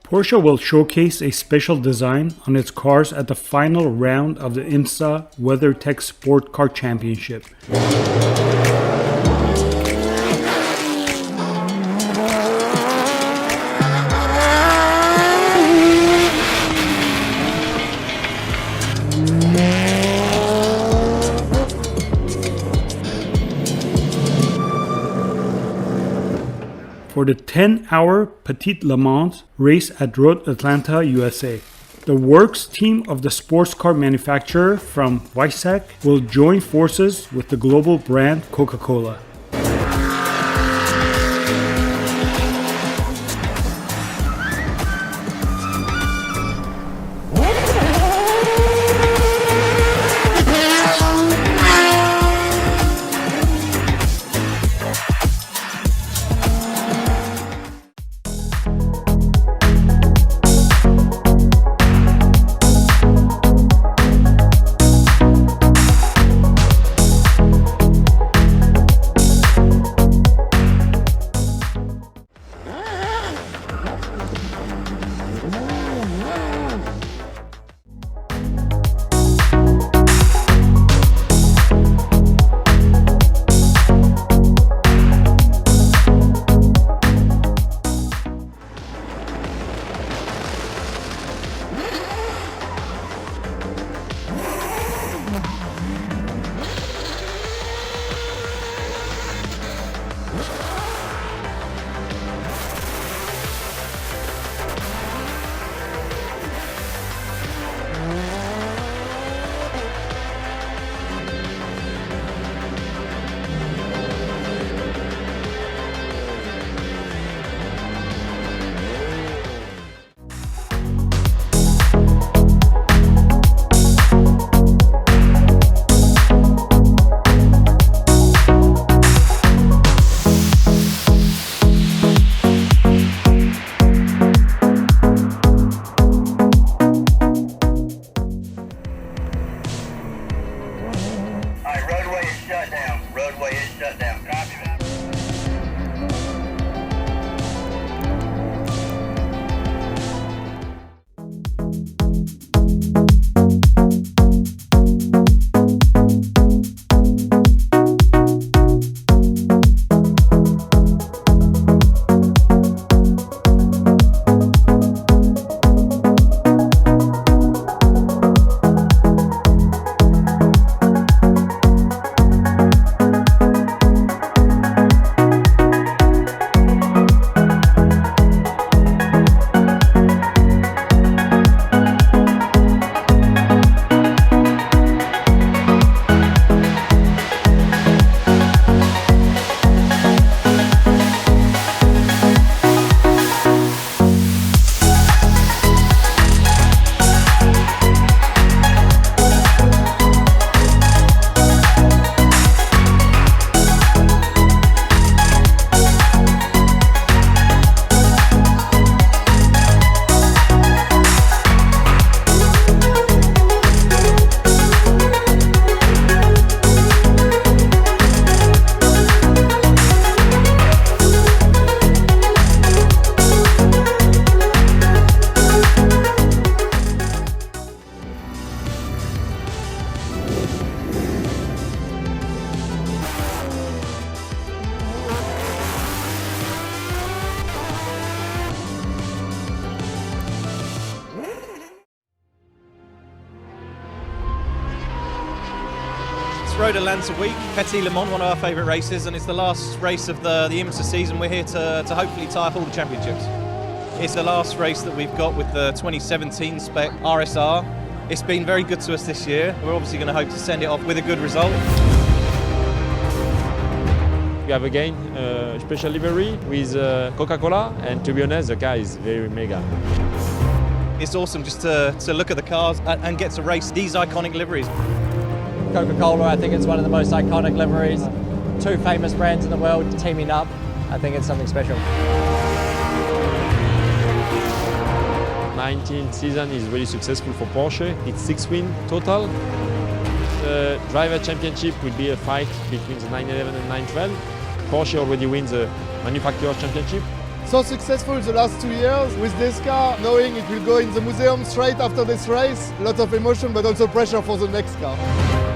Porsche will showcase a special design on its cars at the final round of the IMSA WeatherTech SportsCar Championship. For the 10-hour Petit Le Mans race at Road Atlanta, USA. The works team of the sports car manufacturer from Weissach will join forces with the global brand Coca-Cola. Road Atlanta week, Petit Le Mans, one of our favourite races, and it's the last race of the IMSA season. We're here to hopefully tie up all the championships. It's the last race that we've got with the 2017 spec RSR. It's been very good to us this year. We're obviously going to hope to send it off with a good result. We have again a special livery with Coca-Cola, and to be honest, the car is very mega. It's awesome just to look at the cars and get to race these iconic liveries. Coca-Cola, I think it's one of the most iconic liveries. Two famous brands in the world teaming up. I think it's something special. 19th season is really successful for Porsche. It's 6 wins total. The driver championship will be a fight between the 911 and 912. Porsche already wins the manufacturer championship, So successful the last 2 years with this car, knowing it will go in the museum straight after this race. Lots of emotion, but also pressure for the next car.